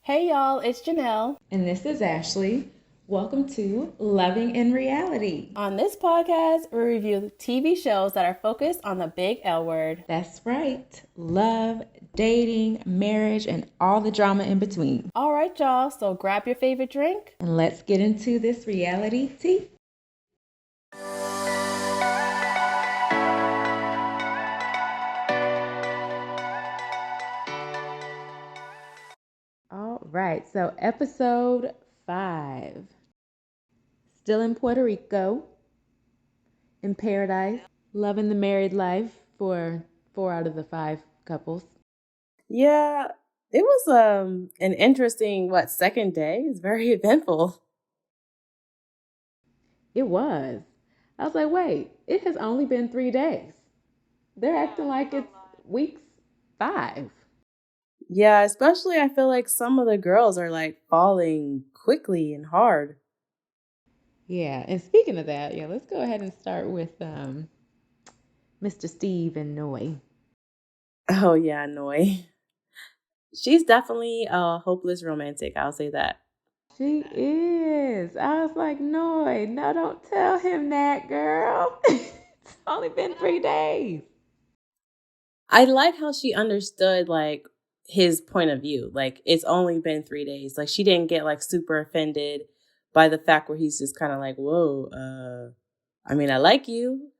Hey y'all, it's Jennelle. And this is Ashley. Welcome to Loving in Reality. On this podcast, we review TV shows that are focused on the big L word. That's right. Love, dating, marriage, and all the drama in between. All right, y'all, so grab your favorite drink. And let's get into this reality tea. All right, so episode 5. Still in Puerto Rico, in paradise, loving the married life for 4 out of the 5 couples. Yeah, it was an interesting, second day? It's very eventful. It was. I was like, wait, it has only been 3 days. They're acting like it's weeks 5. Yeah, especially I feel like some of the girls are like falling quickly and hard. Yeah, and speaking of that, let's go ahead and start with Mr. Steve and Noy. Oh yeah, Noi. She's definitely a hopeless romantic, I'll say that. She is. I was like, Noy, no, don't tell him that, girl. It's only been 3 days. I like how she understood like his point of view. Like it's only been 3 days. Like she didn't get like super offended by the fact where he's just kind of like, whoa, I mean, I like you.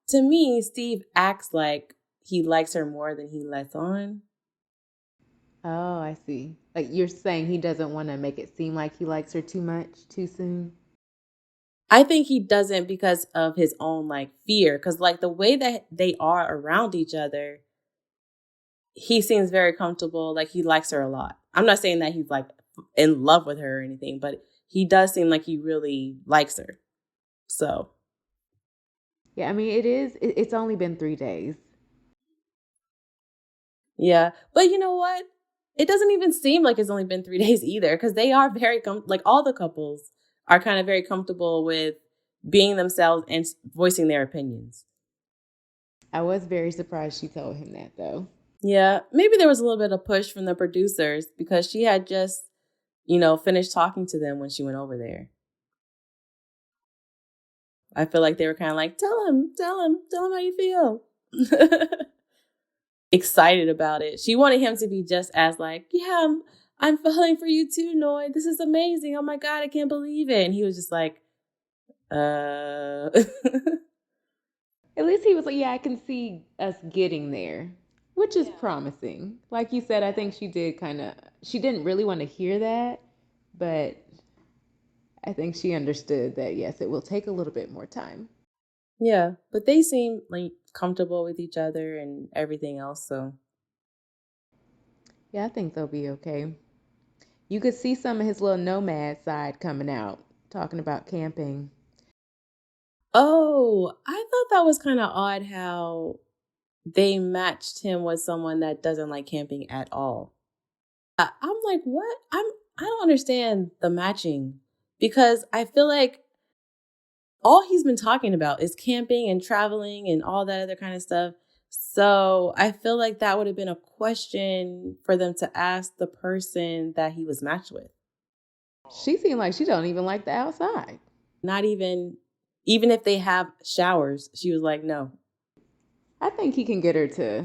To me, Steve acts like he likes her more than he lets on. Oh, I see. Like you're saying he doesn't want to make it seem like he likes her too much, too soon? I think he doesn't because of his own like fear. Cause like the way that they are around each other, he seems very comfortable. Like he likes her a lot. I'm not saying that he's like in love with her or anything, but he does seem like he really likes her. So. Yeah, I mean, it's only been 3 days. Yeah. But you know what? It doesn't even seem like it's only been 3 days either because they are very, like all the couples are kind of very comfortable with being themselves and voicing their opinions. I was very surprised she told him that, though. Yeah. Maybe there was a little bit of push from the producers because she had just, finished talking to them when she went over there. I feel like they were kind of like, tell him how you feel. Excited about it. She wanted him to be just as like, yeah, I'm falling for you too, Noy. This is amazing. Oh my God, I can't believe it. And he was just like, At least he was like, yeah, I can see us getting there, which is promising. Like you said, I think she didn't really want to hear that, but I think she understood that, yes, it will take a little bit more time. Yeah, but they seem like comfortable with each other and everything else, so. Yeah, I think they'll be okay. You could see some of his little nomad side coming out, talking about camping. Oh, I thought that was kind of odd how they matched him with someone that doesn't like camping at all. I'm like, what? I don't understand the matching because I feel like all he's been talking about is camping and traveling and all that other kind of stuff. So I feel like that would have been a question for them to ask the person that he was matched with. She seemed like she don't even like the outside. Not even if they have showers, she was like, no. I think he can get her to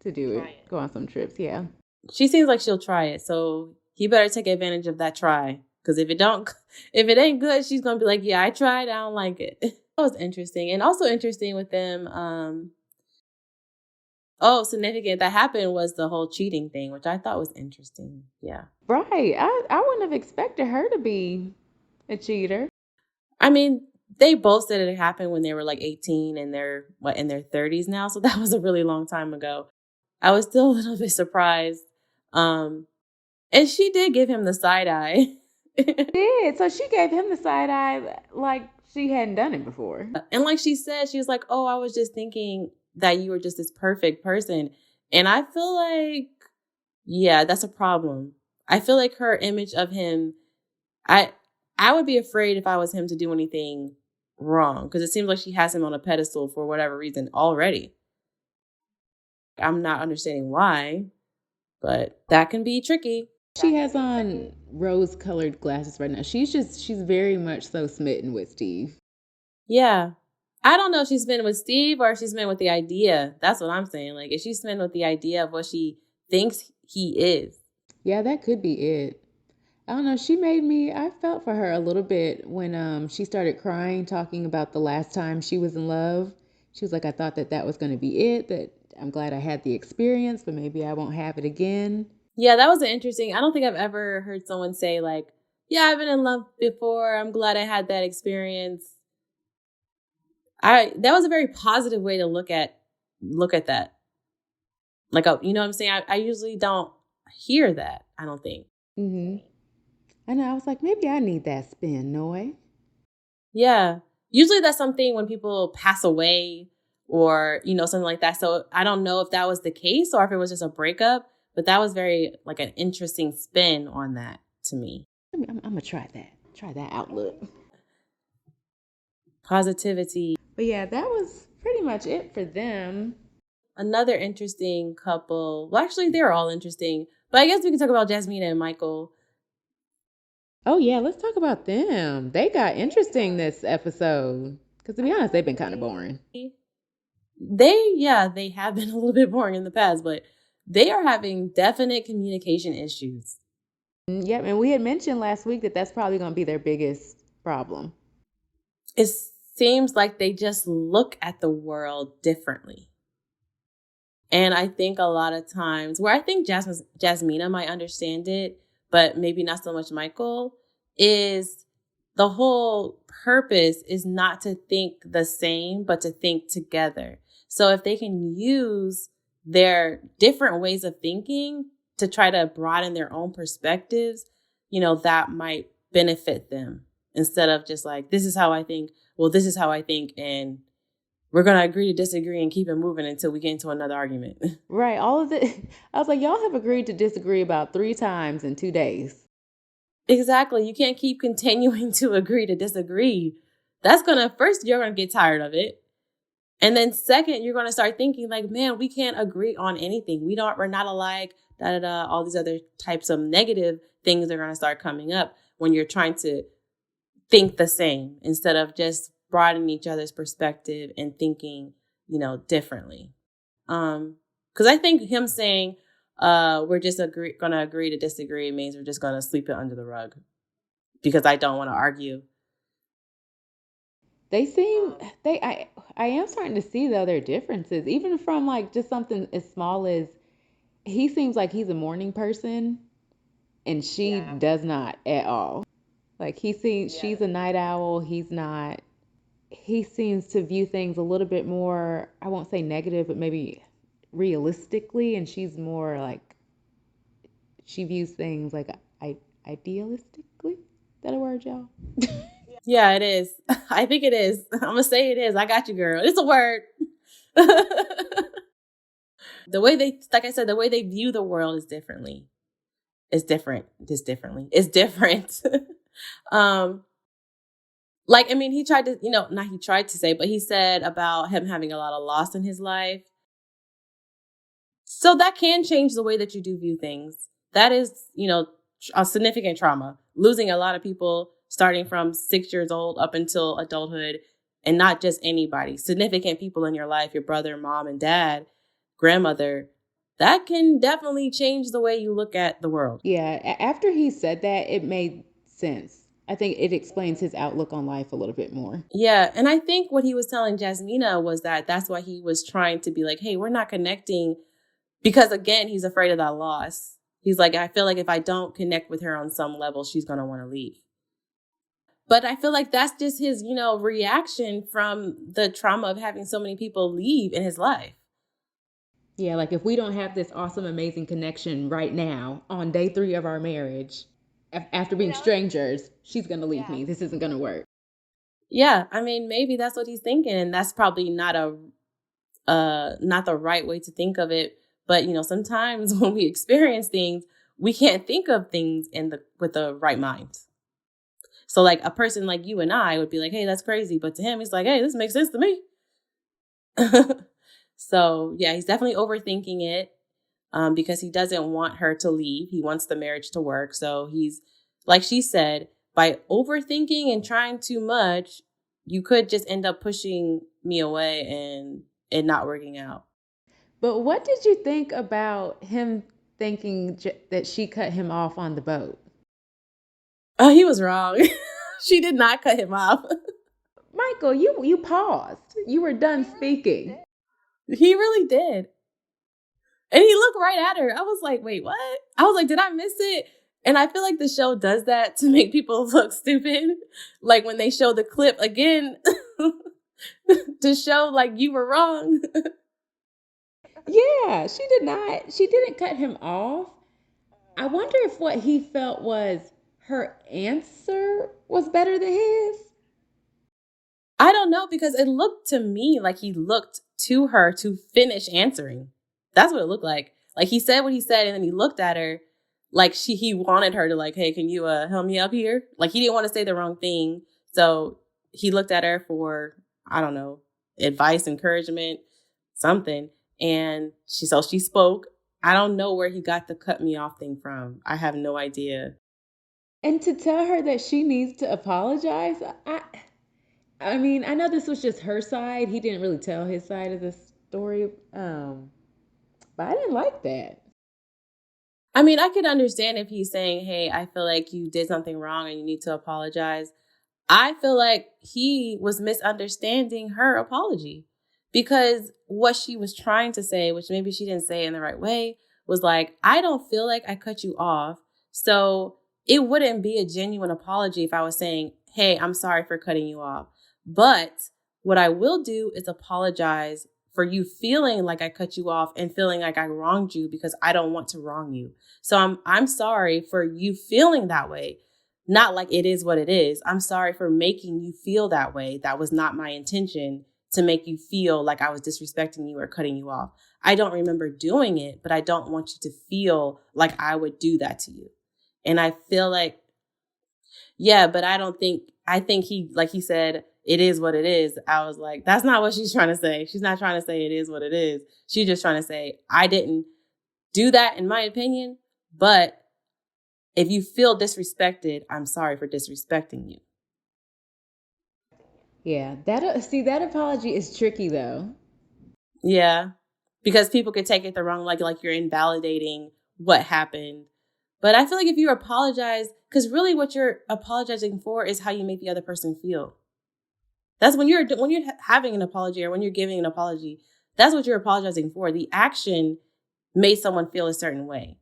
do it, go on some trips, yeah. She seems like she'll try it, so he better take advantage of that try. Because if it ain't good, she's gonna be like, yeah, I tried, I don't like it. That was interesting. And also interesting with them, significant that happened was the whole cheating thing, which I thought was interesting. Yeah. Right. I wouldn't have expected her to be a cheater. I mean, they both said it happened when they were like 18 and they're in their 30s now. So that was a really long time ago. I was still a little bit surprised. And she did give him the side eye. Did. So she gave him the side eye like she hadn't done it before. And like she said, she was like, oh, I was just thinking that you were just this perfect person. And I feel like, yeah, that's a problem. I feel like her image of him, I would be afraid if I was him to do anything wrong because it seems like she has him on a pedestal for whatever reason already. I'm not understanding why, but that can be tricky. She has on rose-colored glasses right now. She's very much so smitten with Steve. Yeah. I don't know if she's been with Steve or if she's been with the idea. That's what I'm saying. Like, if she's been with the idea of what she thinks he is. Yeah, that could be it. I don't know. I felt for her a little bit when she started crying, talking about the last time she was in love. She was like, I thought that was going to be it, that I'm glad I had the experience, but maybe I won't have it again. Yeah, that was interesting. I don't think I've ever heard someone say like, yeah, I've been in love before. I'm glad I had that experience. That was a very positive way to look at that. Like, you know what I'm saying? I usually don't hear that, I don't think. Mm-hmm. I know. I was like, maybe I need that spin, Noy. Yeah. Usually that's something when people pass away or, something like that. So I don't know if that was the case or if it was just a breakup, but that was very like an interesting spin on that to me. I'm going to try that. Try that outlook. Positivity. But yeah, that was pretty much it for them. Another interesting couple. Well, actually, they're all interesting. But I guess we can talk about Jasmine and Michael. Oh, yeah. Let's talk about them. They got interesting this episode. Because to be honest, they've been kind of boring. They have been a little bit boring in the past, but they are having definite communication issues. Yep. And we had mentioned last week that that's probably going to be their biggest problem. It seems like they just look at the world differently. And I think a lot of times, where I think Jasmina might understand it, but maybe not so much Michael, is the whole purpose is not to think the same, but to think together. So if they can use their different ways of thinking to try to broaden their own perspectives, that might benefit them instead of just like, this is how I think. Well, this is how I think. And we're going to agree to disagree and keep it moving until we get into another argument. Right. All of it. I was like, y'all have agreed to disagree about 3 times in 2 days. Exactly. You can't keep continuing to agree to disagree. First, you're going to get tired of it. And then second, you're going to start thinking like, man, we can't agree on anything. We're not alike, all these other types of negative things are going to start coming up when you're trying to think the same instead of just broadening each other's perspective and thinking, differently. Because I think him saying, we're just going to agree to disagree means we're just going to sweep it under the rug because I don't want to argue. I am starting to see though their differences, even from like just something as small as he seems like he's a morning person and she does not at all. Like she's a night owl. He's not. He seems to view things a little bit more, I won't say negative, but maybe realistically. And she's more like, she views things like idealistically. Is that a word, y'all? Yeah, it is. I think it is. I'm going to say it is. I got you, girl. It's a word. The way the way they view the world is differently. It's different. Just differently. It's different. He tried to, not he tried to say, but he said about him having a lot of loss in his life. So that can change the way that you do view things. That is, a significant trauma. Losing a lot of people starting from 6 years old up until adulthood, and not just anybody. Significant people in your life, your brother, mom and dad, grandmother. That can definitely change the way you look at the world. Yeah, after he said that, it made sense. I think it explains his outlook on life a little bit more. Yeah, and I think what he was telling Jasmina was that's why he was trying to be like, hey, we're not connecting because, again, he's afraid of that loss. He's like, I feel like if I don't connect with her on some level, she's going to want to leave. But I feel like that's just his, reaction from the trauma of having so many people leave in his life. Yeah, like if we don't have this awesome, amazing connection right now on day 3 of our marriage, after being strangers, she's going to leave me. This isn't going to work. Yeah, I mean, maybe that's what he's thinking. And that's probably not the right way to think of it. But, sometimes when we experience things, we can't think of things with the right mind. So like a person like you and I would be like, hey, that's crazy. But to him, he's like, hey, this makes sense to me. So yeah, he's definitely overthinking it. because he doesn't want her to leave. He wants the marriage to work. So he's, like she said, by overthinking and trying too much, you could just end up pushing me away and it not working out. But what did you think about him thinking that she cut him off on the boat? Oh, he was wrong. She did not cut him off. Michael, you paused. You were done speaking. He really did. And he looked right at her. I was like, wait, what? I was like, did I miss it? And I feel like the show does that to make people look stupid. Like when they show the clip again to show like you were wrong. Yeah, she did not. She didn't cut him off. I wonder if what he felt was her answer was better than his. I don't know, because it looked to me like he looked to her to finish answering. That's what it looked like. Like he said what he said and then he looked at her like he wanted her to like, hey, can you help me up here? Like he didn't want to say the wrong thing. So he looked at her for, I don't know, advice, encouragement, something. And she spoke. I don't know where he got the cut me off thing from. I have no idea. And to tell her that she needs to apologize, I mean, I know this was just her side. He didn't really tell his side of the story, but I didn't like that. I mean, I could understand if he's saying, hey, I feel like you did something wrong and you need to apologize. I feel like he was misunderstanding her apology, because what she was trying to say, which maybe she didn't say in the right way, was like, I don't feel like I cut you off. So it wouldn't be a genuine apology if I was saying, hey, I'm sorry for cutting you off. But what I will do is apologize for you feeling like I cut you off and feeling like I wronged you, because I don't want to wrong you. So I'm sorry for you feeling that way. Not like it is what it is. I'm sorry for making you feel that way. That was not my intention, to make you feel like I was disrespecting you or cutting you off. I don't remember doing it, but I don't want you to feel like I would do that to you. And I feel like, yeah, but I think he, like he said, it is what it is. I was like, that's not what she's trying to say. She's not trying to say it is what it is. She's just trying to say, I didn't do that in my opinion, but if you feel disrespected, I'm sorry for disrespecting you. Yeah, that apology is tricky though. Yeah, because people could take it the wrong, like you're invalidating what happened. But I feel like if you apologize, because really what you're apologizing for is how you make the other person feel. That's when you're having an apology or when you're giving an apology. That's what you're apologizing for. The action made someone feel a certain way.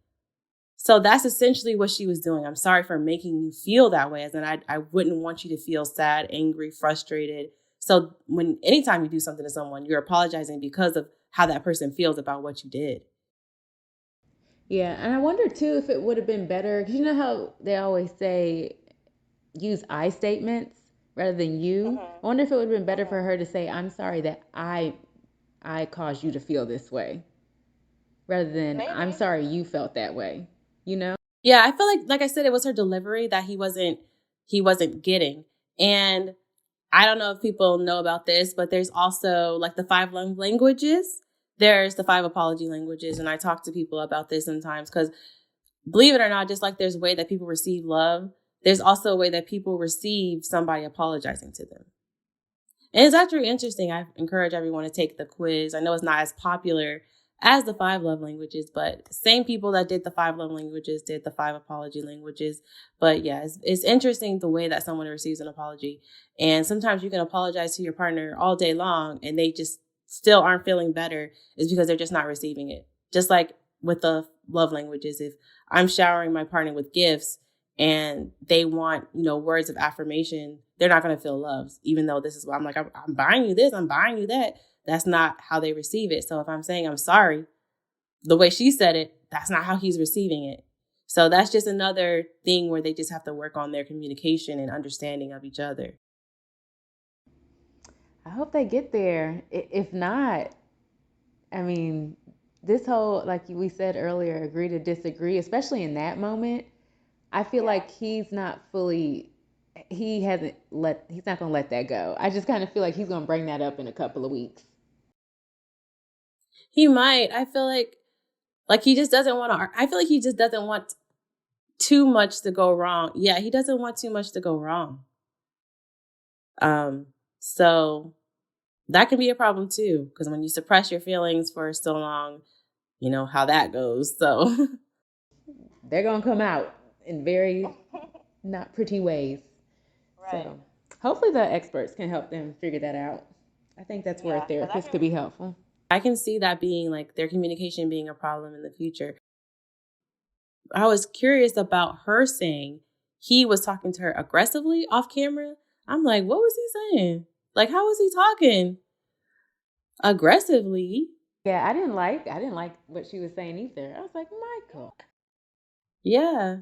So that's essentially what she was doing. I'm sorry for making you feel that way, as in I wouldn't want you to feel sad, angry, frustrated. So anytime you do something to someone, you're apologizing because of how that person feels about what you did. Yeah, and I wonder too if it would have been better, because you know how they always say use I statements rather than you. I wonder if it would have been better for her to say, I'm sorry that I caused you to feel this way, rather than I'm sorry you felt that way, you know? Yeah, I feel like I said, it was her delivery that he wasn't getting. And I don't know if people know about this, but there's also like the 5 love languages. There's the 5 apology languages. And I talk to people about this sometimes because, believe it or not, just like there's a way that people receive love, there's also a way that people receive somebody apologizing to them. And it's actually interesting. I encourage everyone to take the quiz. I know it's not as popular as the 5 love languages, but same people that did the 5 love languages did the 5 apology languages. But yeah, it's interesting the way that someone receives an apology. And sometimes you can apologize to your partner all day long and they just still aren't feeling better, is because they're just not receiving it. Just like with the love languages, if I'm showering my partner with gifts and they want, words of affirmation, they're not going to feel loved, even though this is what I'm like, I'm buying you this, I'm buying you that. That's not how they receive it. So if I'm saying I'm sorry, the way she said it, that's not how he's receiving it. So that's just another thing where they just have to work on their communication and understanding of each other. I hope they get there. If not, I mean, this whole, like we said earlier, agree to disagree, especially in that moment, I feel like he's not going to let that go. I just kind of feel like he's going to bring that up in a couple of weeks. He might. I feel like Like, he just doesn't want to. I feel like he just doesn't want too much to go wrong. Yeah, he doesn't want too much to go wrong. So that can be a problem too, because when you suppress your feelings for so long, you know how that goes. So they're gonna come out in very not pretty ways. Right. So hopefully the experts can help them figure that out. I think that's where a therapist could be helpful. I can see that being like their communication being a problem in the future. I was curious about her saying he was talking to her aggressively off camera. I'm like, what was he saying? Like, how was he talking aggressively? Yeah, I didn't like what she was saying either. I was like, Michael. Yeah.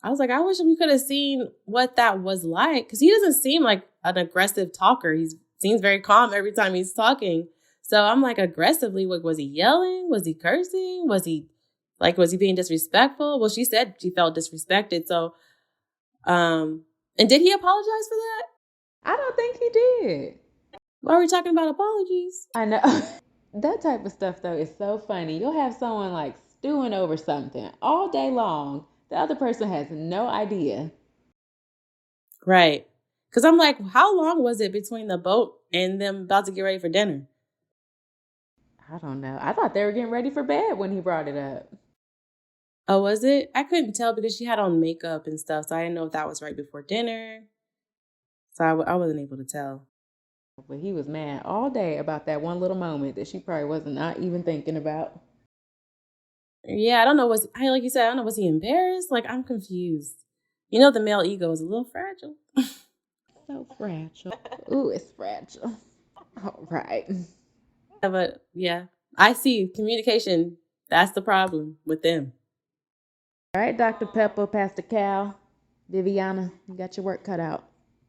I was like, I wish we could have seen what that was like, because he doesn't seem like an aggressive talker. He seems very calm every time he's talking. So I'm like, aggressively, what was he yelling? Was he cursing? Was he being disrespectful? Well, she said she felt disrespected. So, and did he apologize for that? I don't think he did. Why are we talking about apologies? I know. That type of stuff, though, is so funny. You'll have someone like stewing over something all day long. The other person has no idea. Right. Because I'm like, how long was it between the boat and them about to get ready for dinner? I don't know. I thought they were getting ready for bed when he brought it up. Oh, was it? I couldn't tell because she had on makeup and stuff, so I didn't know if that was right before dinner. So I wasn't able to tell. But he was mad all day about that one little moment that she probably wasn't not even thinking about. Yeah, I don't know. Like you said, I don't know. Was he embarrassed? Like, I'm confused. You know, the male ego is a little fragile. So fragile. Ooh, it's fragile. All right. Yeah, but yeah, I see communication. That's the problem with them. All right, Dr. Pepper, Pastor Cal, Viviana, you got your work cut out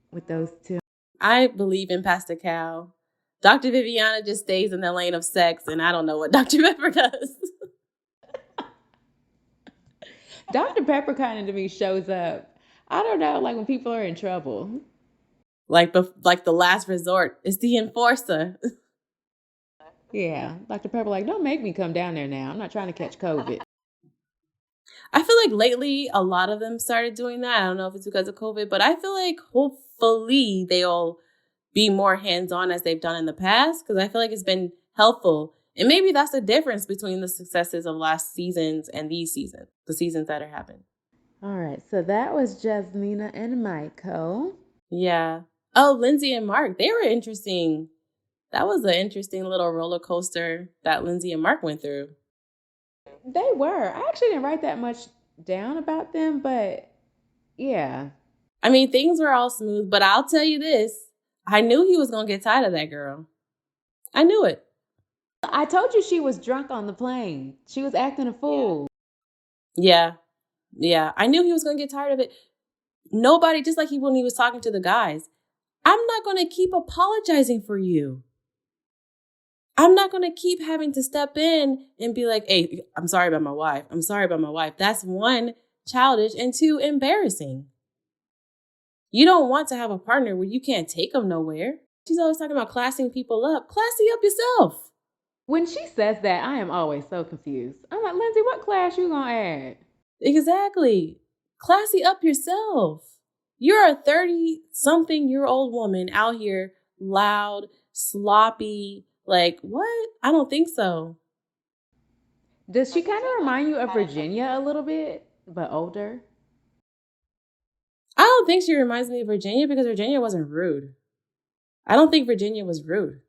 with those two. I believe in Pastor Cal. Dr. Viviana just stays in the lane of sex, and I don't know what Dr. Pepper does. Dr. Pepper kind of to me shows up. I don't know, like when people are in trouble. Like the last resort. It's the enforcer. Yeah, Dr. Pepper, like, don't make me come down there now. I'm not trying to catch COVID. I feel like lately a lot of them started doing that. I don't know if it's because of COVID, but I feel like hopefully they'll be more hands-on as they've done in the past, because I feel like it's been helpful. And maybe that's the difference between the successes of last seasons and these seasons, the seasons that are happening. All right, so that was Jasmine and Michael. Yeah. Oh, Lindsay and Mark, they were interesting. That was an interesting little roller coaster that Lindsay and Mark went through. They were. I actually didn't write that much down about them, but yeah. I mean, things were all smooth, but I'll tell you this. I knew he was going to get tired of that girl. I knew it. I told you she was drunk on the plane. She was acting a fool. Yeah. I knew he was going to get tired of it. Nobody, just like when he was talking to the guys, I'm not going to keep apologizing for you. I'm not going to keep having to step in and be like, hey, I'm sorry about my wife. I'm sorry about my wife. That's one, childish, and two, embarrassing. You don't want to have a partner where you can't take them nowhere. She's always talking about classing people up. Classy up yourself. When she says that, I am always so confused. I'm like, Lindsay, what class you gonna add? Exactly. Classy up yourself. You're a 30-something-year-old woman out here, loud, sloppy. Like, what? I don't think so. Does she kind of remind you of Virginia a little bit, but older? I don't think she reminds me of Virginia because Virginia wasn't rude. I don't think Virginia was rude.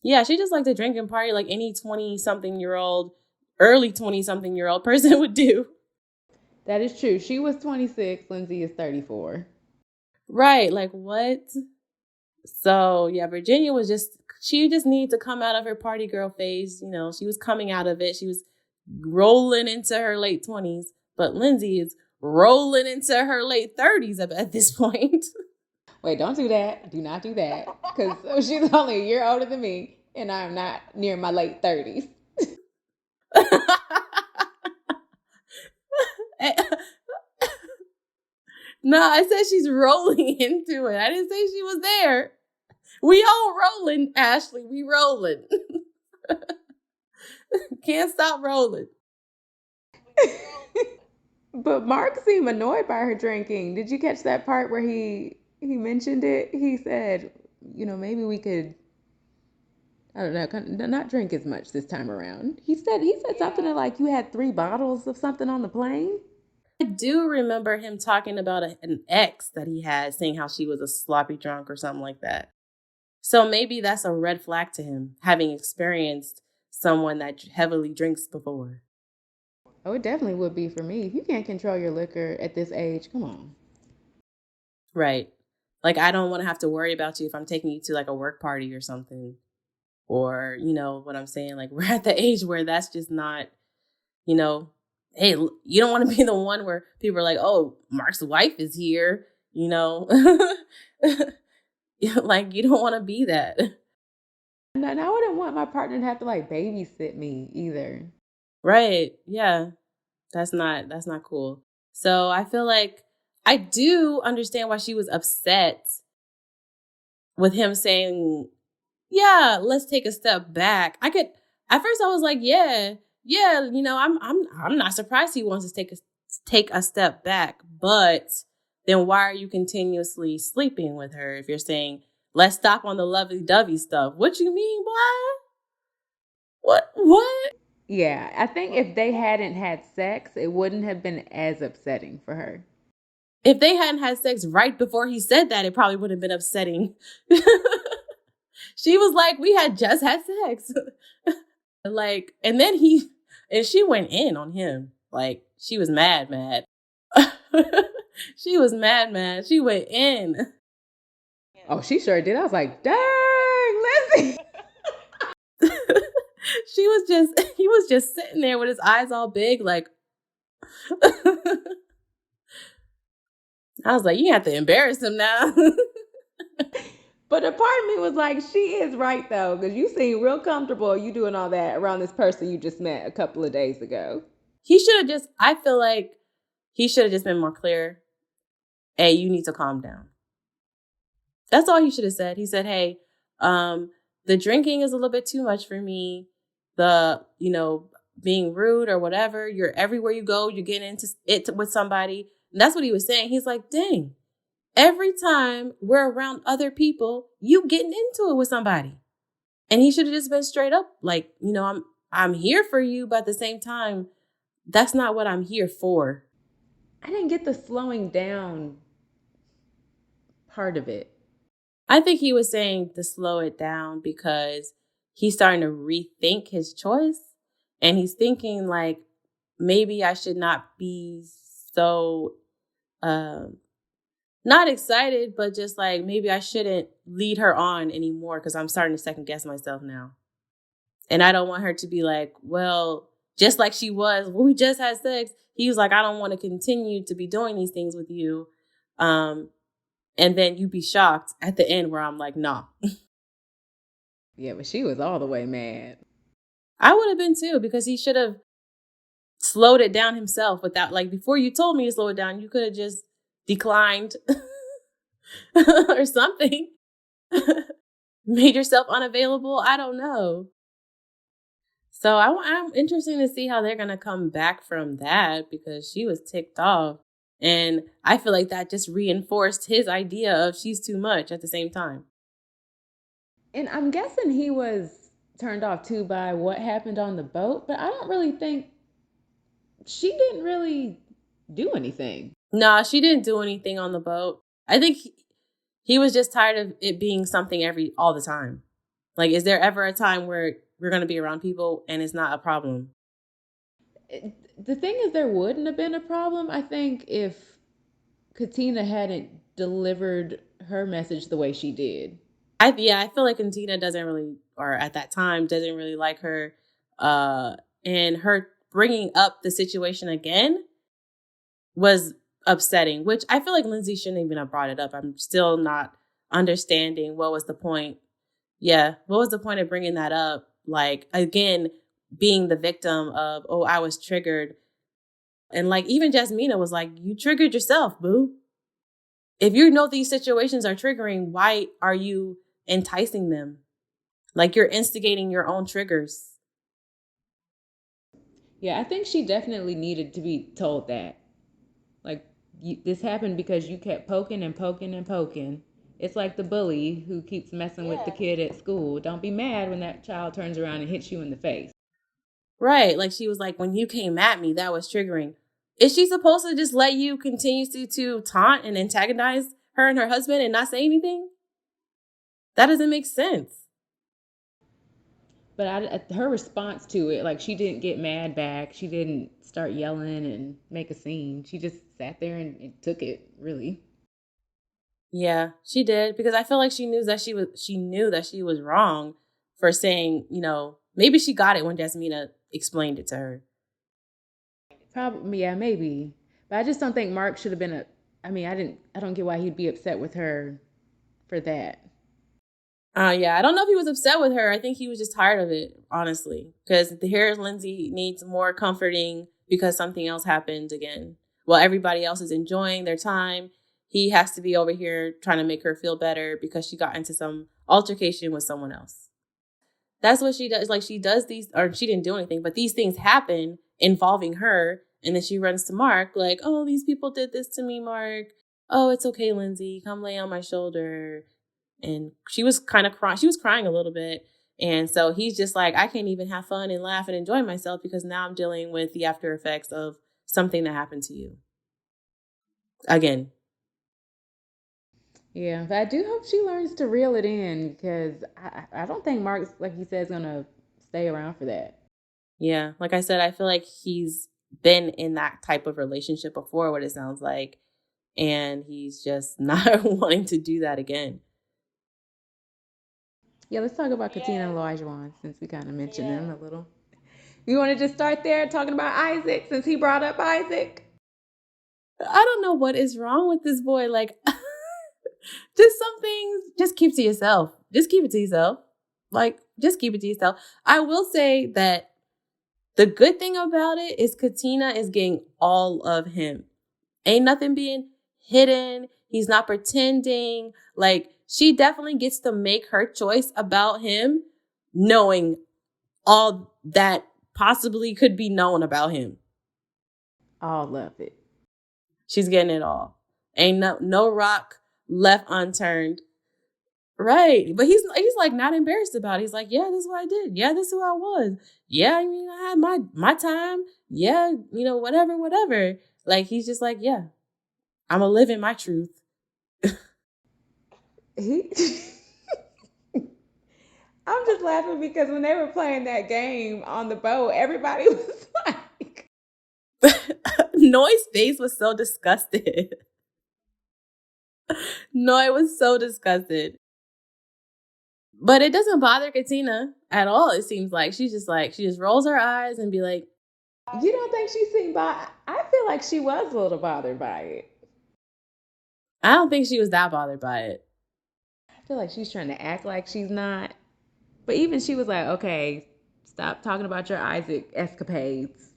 Yeah, she just liked to drink and party like any 20-something-year-old, early 20-something-year-old person would do. That is true. She was 26. Lindsay is 34. Right. Like, what? So, yeah, Virginia she just needed to come out of her party girl phase. You know, she was coming out of it. She was rolling into her late 20s. But Lindsay is rolling into her late 30s at this point. Wait, don't do that. Do not do that. Because she's only a year older than me, and I'm not near my late 30s. No, I said she's rolling into it. I didn't say she was there. We all rolling, Ashley. We rolling. Can't stop rolling. But Mark seemed annoyed by her drinking. Did you catch that part where he mentioned it? He said, maybe we could, I don't know, not drink as much this time around. He said something like you had 3 bottles of something on the plane. I do remember him talking about an ex that he had, saying how she was a sloppy drunk or something like that. So maybe that's a red flag to him, having experienced someone that heavily drinks before. Oh, it definitely would be for me. If you can't control your liquor at this age, come on. Right. Like, I don't want to have to worry about you if I'm taking you to like a work party or something. Or, you know what I'm saying? Like, we're at the age where that's just not, you know, hey, you don't want to be the one where people are like, oh, Mark's wife is here, you know? Like, you don't want to be that. And I wouldn't want my partner to have to like babysit me either. Right. Yeah. That's not cool. So I feel like I do understand why she was upset with him saying, yeah, let's take a step back. At first I was like, yeah, I'm not surprised he wants to take a step back, but then why are you continuously sleeping with her if you're saying, let's stop on the lovey-dovey stuff? What you mean, boy? What? Yeah, I think if they hadn't had sex, it wouldn't have been as upsetting for her. If they hadn't had sex right before he said that, it probably would have been upsetting. She was like, we had just had sex. Like, and then she went in on him. Like, she was mad. She was mad. She went in. Oh, she sure did. I was like, dang, Lizzie. He was just sitting there with his eyes all big, like, I was like, you have to embarrass him now. But a part of me was like, she is right though, because you seem real comfortable you doing all that around this person you just met a couple of days ago. I feel like he should have just been more clear. Hey, you need to calm down. That's all he should have said. He said, hey, the drinking is a little bit too much for me. Being rude or whatever. You're everywhere you go, you're getting into it with somebody. And that's what he was saying. He's like, dang, every time we're around other people, you getting into it with somebody. And he should have just been straight up like, I'm here for you, but at the same time, that's not what I'm here for. I didn't get the slowing down part of it. I think he was saying to slow it down because he's starting to rethink his choice. And he's thinking like, maybe I should not be so, not excited, but just like, maybe I shouldn't lead her on anymore because I'm starting to second guess myself now. And I don't want her to be like, well, just like she was when we just had sex. He was like, I don't want to continue to be doing these things with you. And then you be shocked at the end where I'm like, nah. Yeah, but she was all the way mad. I would have been too, because he should have slowed it down himself without, like, before you told me to slow it down, you could have just declined or something. Made yourself unavailable. I don't know. So I'm interested to see how they're going to come back from that, because she was ticked off. And I feel like that just reinforced his idea of she's too much at the same time. And I'm guessing he was turned off too by what happened on the boat, but I don't really think she didn't really do anything. Nah, she didn't do anything on the boat. I think he was just tired of it being something all the time. Like, is there ever a time where we're going to be around people and it's not a problem? The thing is, there wouldn't have been a problem, I think, if Katina hadn't delivered her message the way she did. I feel like Katina doesn't really, or at that time, doesn't really like her. And her bringing up the situation again was upsetting, which I feel like Lindsay shouldn't even have brought it up. I'm still not understanding what was the point. Yeah, what was the point of bringing that up? Like, again, being the victim of, oh, I was triggered. And like, even Jasmina was like, you triggered yourself, boo. If you know these situations are triggering, why are you enticing them? Like, you're instigating your own triggers. Yeah, I think she definitely needed to be told that. Like, this happened because you kept poking and poking and poking. It's like the bully who keeps messing with the kid at school. Don't be mad when that child turns around and hits you in the face. Right. Like she was like, when you came at me, that was triggering. Is she supposed to just let you continue to taunt and antagonize her and her husband and not say anything? That doesn't make sense. But her response to it, like, she didn't get mad back. She didn't start yelling and make a scene. She just sat there and took it, really. Yeah, she did, because I feel like she knew that she was wrong for saying, maybe she got it when Jasmina explained it to her. Probably, yeah, maybe. But I just don't think Mark should have been I don't get why he'd be upset with her for that. Yeah, I don't know if he was upset with her. I think he was just tired of it, honestly, because here Lindsay needs more comforting because something else happened again. While everybody else is enjoying their time, he has to be over here trying to make her feel better because she got into some altercation with someone else. That's what she does. Like, she does these, or she didn't do anything, but these things happen involving her. And then she runs to Mark like, oh, these people did this to me, Mark. Oh, it's okay, Lindsay. Come lay on my shoulder. And she was kind of crying. She was crying a little bit. And so he's just like, I can't even have fun and laugh and enjoy myself because now I'm dealing with the after effects of something that happened to you. Again. Yeah, but I do hope she learns to reel it in because I don't think Mark's, like you said, is going to stay around for that. Yeah. Like I said, I feel like he's been in that type of relationship before, what it sounds like. And he's just not wanting to do that again. Yeah, let's talk about Katina and Elijah since we kind of mentioned them a little. You want to just start there talking about Isaac since he brought up Isaac? I don't know what is wrong with this boy. Like, just some things, just keep to yourself. Just keep it to yourself. Like, just keep it to yourself. I will say that the good thing about it is Katina is getting all of him. Ain't nothing being hidden. He's not pretending. Like, she definitely gets to make her choice about him, knowing all that possibly could be known about him. All of it. She's getting it all. Ain't no rock left unturned. Right. But he's like not embarrassed about it. He's like, yeah, this is what I did. Yeah, this is who I was. Yeah, I mean, I had my time. Yeah, whatever. Like, he's just like, yeah, I'm gonna live in my truth. He I'm just laughing because when they were playing that game on the boat, everybody was like Noi's face was so disgusted. Noi was so disgusted. But it doesn't bother Katina at all, it seems like. She just rolls her eyes and be like, you don't think she seemed I feel like she was a little bothered by it. I don't think she was that bothered by it. I feel like she's trying to act like she's not. But even she was like, okay, stop talking about your Isaac escapades.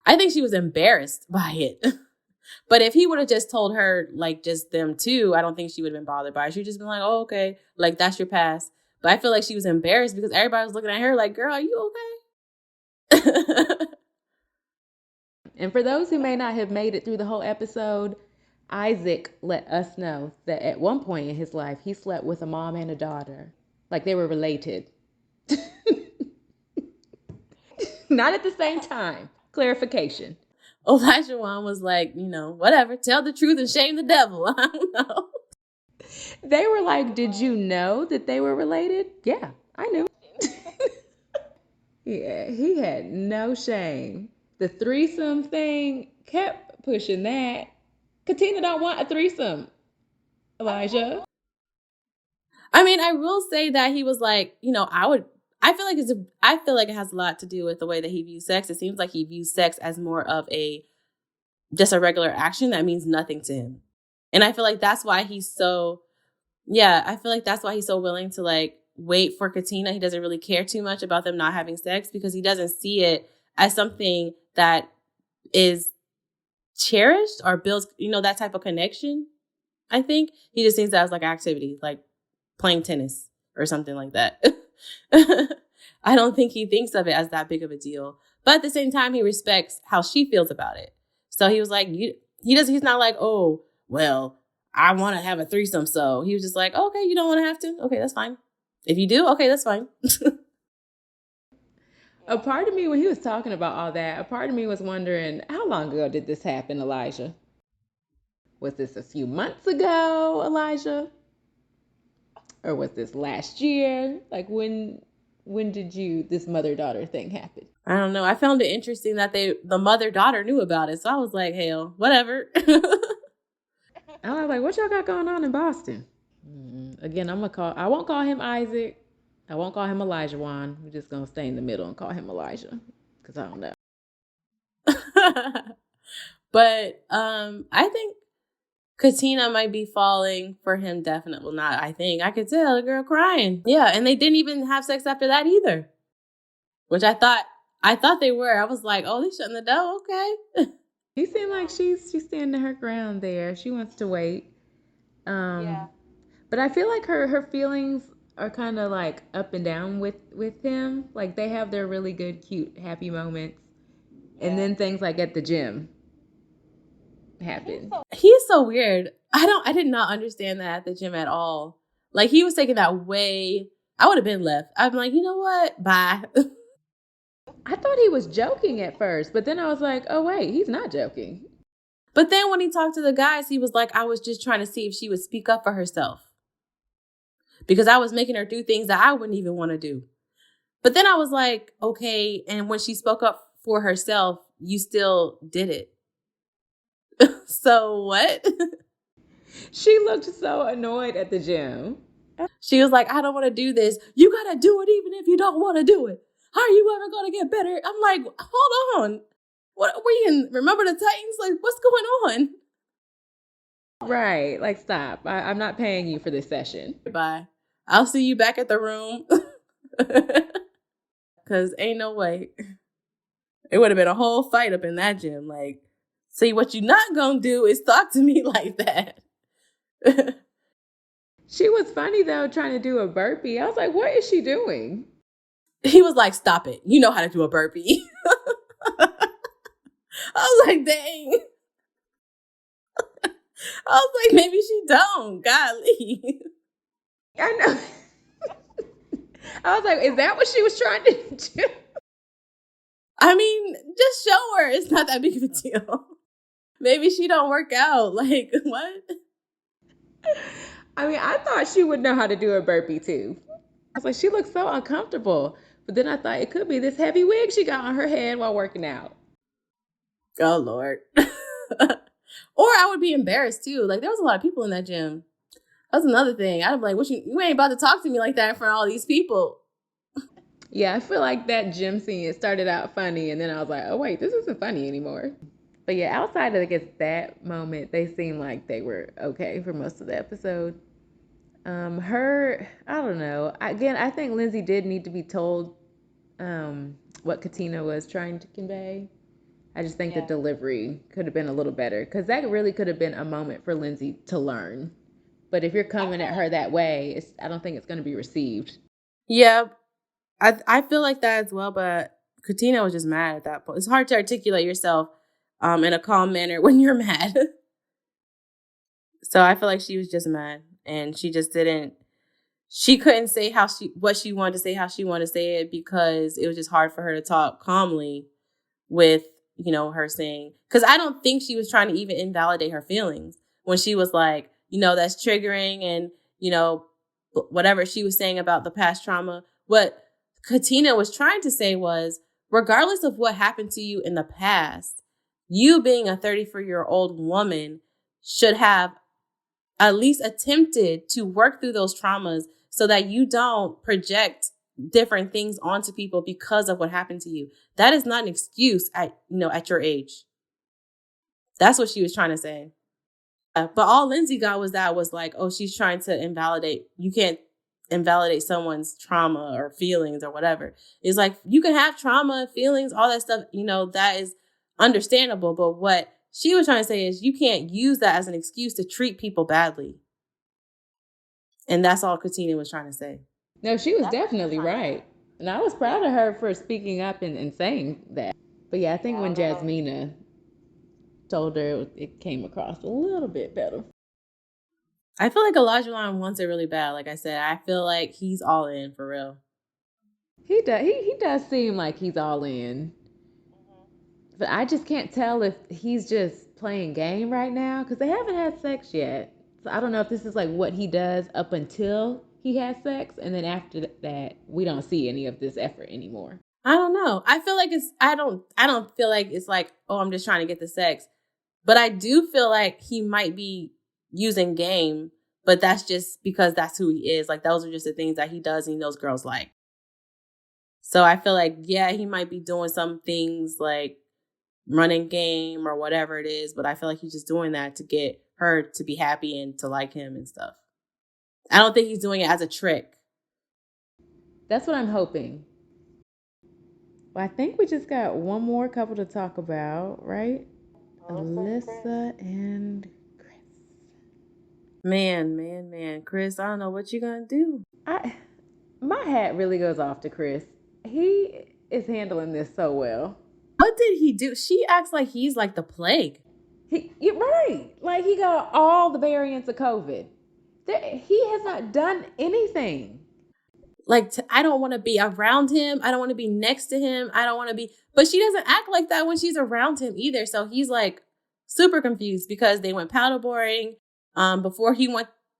I think she was embarrassed by it. But if he would have just told her, like, just them two, I don't think she would have been bothered by it. She would just been like, oh, okay, like, that's your past. But I feel like she was embarrassed because everybody was looking at her like, girl, are you okay? And for those who may not have made it through the whole episode, Isaac let us know that at one point in his life, he slept with a mom and a daughter. Like they were related. Not at the same time. Clarification. Elijah was like, whatever, tell the truth and shame the devil. I don't know. They were like, did you know that they were related? Yeah, I knew. Yeah, he had no shame. The threesome thing kept pushing that. Katina don't want a threesome, Elijah. I mean, I will say that he was like, I feel like it has a lot to do with the way that he views sex. It seems like he views sex as more of just a regular action that means nothing to him. And I feel like that's why he's so, I feel like that's why he's so willing to like wait for Katina. He doesn't really care too much about them not having sex because he doesn't see it as something that is cherished or builds, that type of connection. I think he just sees that as like activity, like playing tennis or something like that. I don't think he thinks of it as that big of a deal. But at the same time, he respects how she feels about it. So he was like, he's not like, oh, well, I want to have a threesome. So he was just like, okay, you don't want to have to? Okay, that's fine. If you do, okay, that's fine. A part of me, when he was talking about all that, a part of me was wondering, how long ago did this happen, Elijah? Was this a few months ago, Elijah? Or was this last year? Like, when did this mother-daughter thing happen? I don't know. I found it interesting that the mother-daughter knew about it. So I was like, hell, whatever. I was like, what y'all got going on in Boston? Again, I won't call him Isaac. I won't call him Elijah Juan. We're just going to stay in the middle and call him Elijah. Because I don't know. But I think Katina might be falling for him. Definitely. Well, not, I think. I could tell the girl crying. Yeah, and they didn't even have sex after that either. Which I thought they were. I was like, oh, they shutting the door. Okay. He seemed like she's standing her ground there. She wants to wait. Yeah. But I feel like her feelings are kind of like up and down with him. Like they have their really good, cute, happy moments. Yeah. And then things like at the gym happen. He's so weird. I did not understand that at the gym at all. Like he was taking that way. I would have been left. I'm like, you know what? Bye. I thought he was joking at first, but then I was like, oh wait, he's not joking. But then when he talked to the guys, he was like, I was just trying to see if she would speak up for herself. Because I was making her do things that I wouldn't even want to do. But then I was like, okay. And when she spoke up for herself, you still did it. So what? She looked so annoyed at the gym. She was like, I don't want to do this. You got to do it even if you don't want to do it. How are you ever going to get better? I'm like, hold on. What were you in? Remember the Titans? Like, what's going on? Right. Like, stop. I'm not paying you for this session. Bye. I'll see you back at the room. Because ain't no way. It would have been a whole fight up in that gym. Like, see, what you not going to do is talk to me like that. She was funny, though, trying to do a burpee. I was like, what is she doing? He was like, stop it. You know how to do a burpee. I was like, dang. I was like, maybe she don't. Golly. I know. I was like, is that what she was trying to do? I mean, just show her. It's not that big of a deal. Maybe she don't work out. Like, what? I mean, I thought she would know how to do a burpee, too. I was like, she looks so uncomfortable. But then I thought it could be this heavy wig she got on her head while working out. Oh, Lord. Or I would be embarrassed, too. Like, there was a lot of people in that gym. That's another thing. I'd be like, what you ain't about to talk to me like that in front of all these people. Yeah, I feel like that gym scene, it started out funny, and then I was like, oh, wait, this isn't funny anymore. But yeah, outside of, I guess, that moment, they seemed like they were okay for most of the episode. I don't know. Again, I think Lindsay did need to be told what Katina was trying to convey. I just think the delivery could have been a little better, because that really could have been a moment for Lindsay to learn. But if you're coming at her that way, I don't think it's going to be received. Yeah, I feel like that as well, but Katina was just mad at that point. It's hard to articulate yourself in a calm manner when you're mad. So I feel like she was just mad, and she just she couldn't say what she wanted to say, how she wanted to say it, because it was just hard for her to talk calmly with, her saying, because I don't think she was trying to even invalidate her feelings when she was like, that's triggering, and, whatever she was saying about the past trauma. What Katina was trying to say was, regardless of what happened to you in the past, you being a 34-year-old woman should have at least attempted to work through those traumas so that you don't project different things onto people because of what happened to you. That is not an excuse at your age. That's what she was trying to say. But all Lindsay got was like, oh, she's trying to invalidate. You can't invalidate someone's trauma or feelings or whatever. It's like, you can have trauma, feelings, all that stuff, that is understandable. But what she was trying to say is you can't use that as an excuse to treat people badly. And that's all Katina was trying to say. No, she was definitely right. And I was proud of her for speaking up and saying that. But yeah, I think when Jasmina told her, it came across a little bit better. I feel like Elijah wants it really bad. Like I said, I feel like he's all in for real. He does. He does seem like he's all in. But I just can't tell if he's just playing game right now because they haven't had sex yet. So I don't know if this is like what he does up until he has sex, and then after that, we don't see any of this effort anymore. I don't know. I feel like I don't feel like it's like, oh, I'm just trying to get the sex. But I do feel like he might be using game, but that's just because that's who he is. Like those are just the things that he does and he knows girls like. So I feel like, yeah, he might be doing some things like running game or whatever it is, but I feel like he's just doing that to get her to be happy and to like him and stuff. I don't think he's doing it as a trick. That's what I'm hoping. Well, I think we just got one more couple to talk about, right? Alyssa and Chris. Man. Chris, I don't know what you're going to do. My hat really goes off to Chris. He is handling this so well. What did he do? She acts like he's like the plague. You're right. Like he got all the variants of COVID. He has not done anything. Like, I don't want to be around him. I don't want to be next to him. I don't want to be, but she doesn't act like that when she's around him either. So he's like super confused because they went paddleboarding. Before he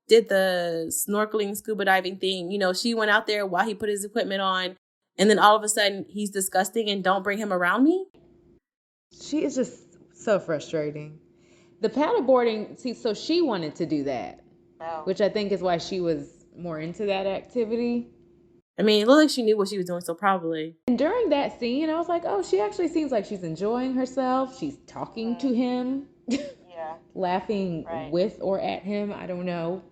did the snorkeling, scuba diving thing, you know, she went out there while he put his equipment on. And then all of a sudden he's disgusting and don't bring him around me. She is just so frustrating. The paddleboarding, see, so she wanted to do that, which I think is why she was more into that activity. I mean, it looked like she knew what she was doing, so probably. And during that scene, I was like, oh, she actually seems like she's enjoying herself. She's talking to him, laughing with or at him. I don't know.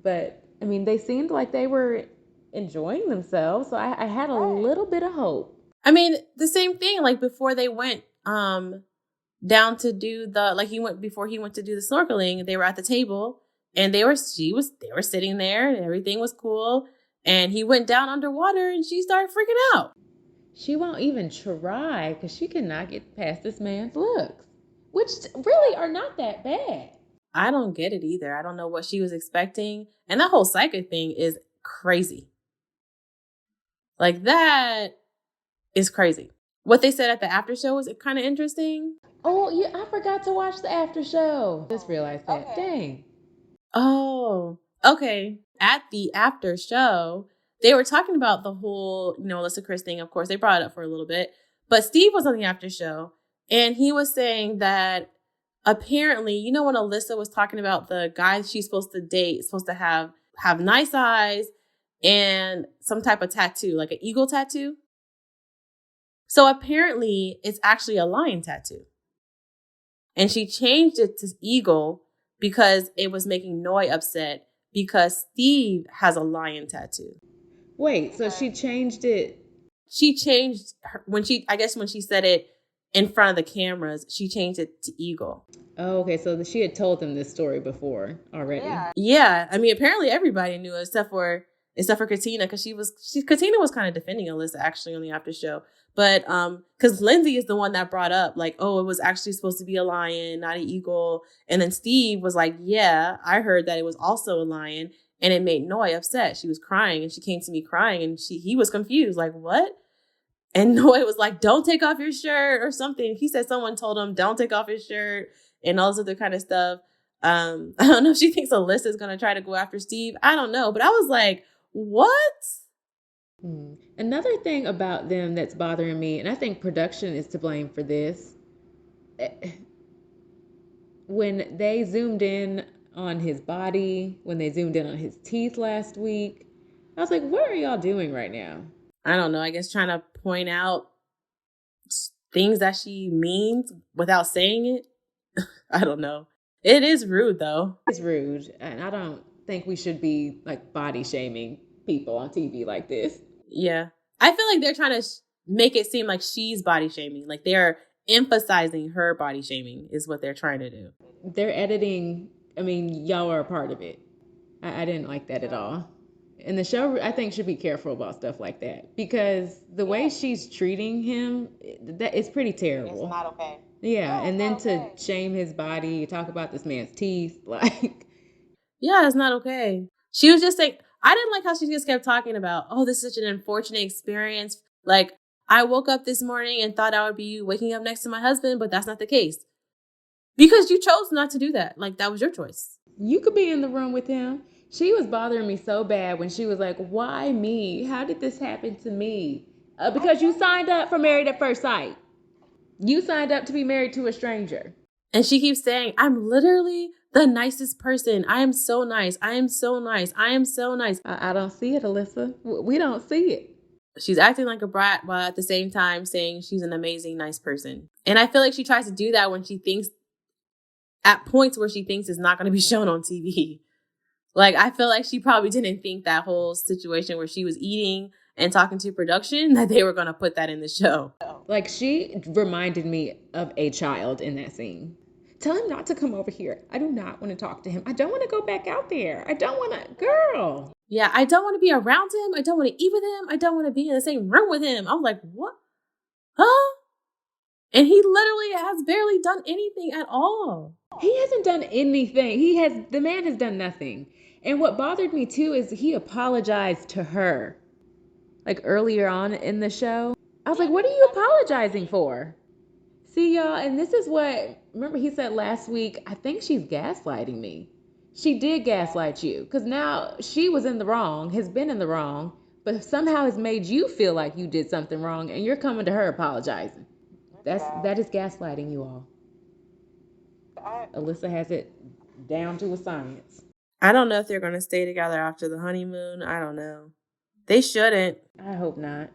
But, I mean, they seemed like they were enjoying themselves. So I had a little bit of hope. I mean, the same thing, like before they went down to do before he went to do the snorkeling, they were at the table and they were sitting there and everything was cool. And he went down underwater and she started freaking out. She won't even try because she cannot get past this man's looks, which really are not that bad. I don't get it either. I don't know what she was expecting. And that whole psychic thing is crazy. Like that is crazy. What they said at the after show was kind of interesting. Oh, yeah, I forgot to watch the after show. Just realized that. Okay. Dang. Oh, okay. At the after show, they were talking about the whole, Alyssa Chris thing. Of course, they brought it up for a little bit. But Steve was on the after show, and he was saying that apparently, when Alyssa was talking about the guy she's supposed to date, supposed to have nice eyes and some type of tattoo, like an eagle tattoo. So apparently, it's actually a lion tattoo. And she changed it to eagle because it was making Noi upset because Steve has a lion tattoo. Wait, so she changed it? She changed when she said it in front of the cameras, she changed it to eagle. Oh, okay. So she had told them this story before already. Yeah. I mean, apparently everybody knew it except for Katina, because Katina was kind of defending Alyssa actually on the after show. But because Lindsay is the one that brought up like, oh, it was actually supposed to be a lion, not an eagle. And then Steve was like, yeah, I heard that it was also a lion. And it made Noi upset. She was crying and she came to me crying and he was confused. Like, what? And Noi was like, don't take off your shirt or something. He said someone told him, don't take off his shirt and all this other kind of stuff. I don't know if she thinks Alyssa's going to try to go after Steve. I don't know. But I was like, what? Another thing about them that's bothering me, and I think production is to blame for this, when they zoomed in on his body, when they zoomed in on his teeth last week, I was like, what are y'all doing right now? I don't know. I guess trying to point out things that she means without saying it. I don't know. It is rude, though. It's rude. And I don't think we should be like body shaming people on TV like this. Yeah. I feel like they're trying to make it seem like she's body shaming. Like they're emphasizing her body shaming is what they're trying to do. They're editing. I mean, y'all are a part of it. I didn't like that at all. And the show, I think, should be careful about stuff like that, because the way she's treating him, that is pretty terrible. It's not okay. Yeah, and then to shame his body, talk about this man's teeth, like. Yeah, it's not okay. She was just like, I didn't like how she just kept talking about, oh, this is such an unfortunate experience. Like, I woke up this morning and thought I would be waking up next to my husband, but that's not the case. Because you chose not to do that. Like, that was your choice. You could be in the room with him. She was bothering me so bad when she was like, why me? How did this happen to me? Because you signed up for Married at First Sight. You signed up to be married to a stranger. And she keeps saying, I'm literally the nicest person. I am so nice. I am so nice. I am so nice. I don't see it, Alyssa. We don't see it. She's acting like a brat while at the same time saying she's an amazing, nice person. And I feel like she tries to do that when she thinks, at points where she thinks it's not going to be shown on TV. Like, I feel like she probably didn't think that whole situation where she was eating and talking to production, that they were going to put that in the show. Like, she reminded me of a child in that scene. Tell him not to come over here. I do not want to talk to him. I don't want to go back out there. I don't want to, girl. Yeah, I don't want to be around him. I don't want to eat with him. I don't want to be in the same room with him. I was like, what? Huh? And he literally has barely done anything at all. He hasn't done anything. The man has done nothing. And what bothered me too is he apologized to her. Like earlier on in the show. I was like, what are you apologizing for? See, y'all, and this is what, remember he said last week, I think she's gaslighting me. She did gaslight you, because now she was in the wrong, has been in the wrong, but somehow has made you feel like you did something wrong, and you're coming to her apologizing. That is gaslighting, you all. Alyssa has it down to a science. I don't know if they're going to stay together after the honeymoon. I don't know. They shouldn't. I hope not.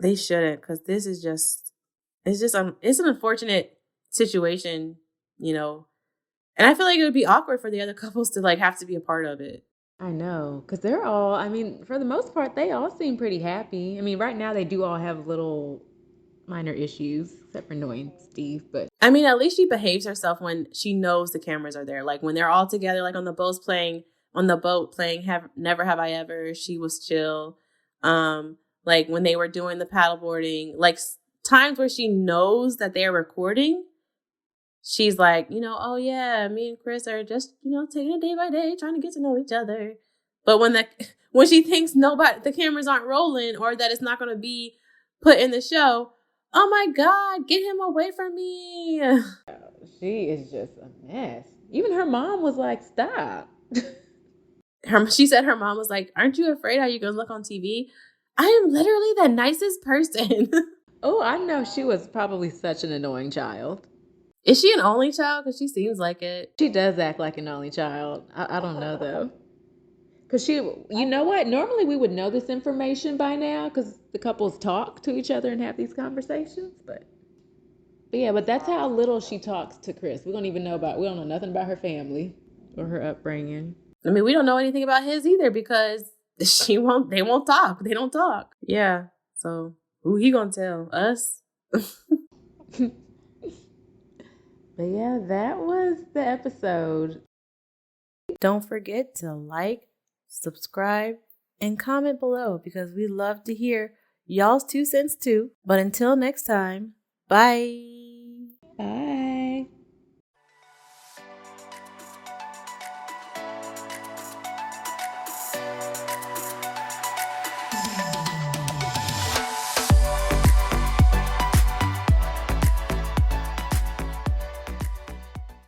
They shouldn't, because this is just, it's an unfortunate situation, you know. And I feel like it would be awkward for the other couples to like have to be a part of it. I know, because they're all, I mean, for the most part, they all seem pretty happy. I mean, right now they do all have little minor issues, except for annoying Steve, but. I mean, at least she behaves herself when she knows the cameras are there. Like when they're all together, like on the boat playing Never Have I Ever, she was chill. Like when they were doing the paddleboarding, like times where she knows that they're recording, she's like, oh yeah, me and Chris are just, taking it day by day, trying to get to know each other. But when she thinks the cameras aren't rolling or that it's not going to be put in the show, oh my God, get him away from me. She is just a mess. Even her mom was like, stop. She said her mom was like, aren't you afraid how you're going to look on TV? I am literally the nicest person. Oh, I know she was probably such an annoying child. Is she an only child? Because she seems like it. She does act like an only child. I don't know, though. Because you know what? Normally we would know this information by now because the couples talk to each other and have these conversations. But that's how little she talks to Chris. We don't know nothing about her family or her upbringing. I mean, we don't know anything about his either because they won't talk. They don't talk. Yeah. So who he gonna tell? Us? But yeah, that was the episode. Don't forget to like, subscribe, and comment below because we love to hear y'all's 2 cents too. But until next time, bye.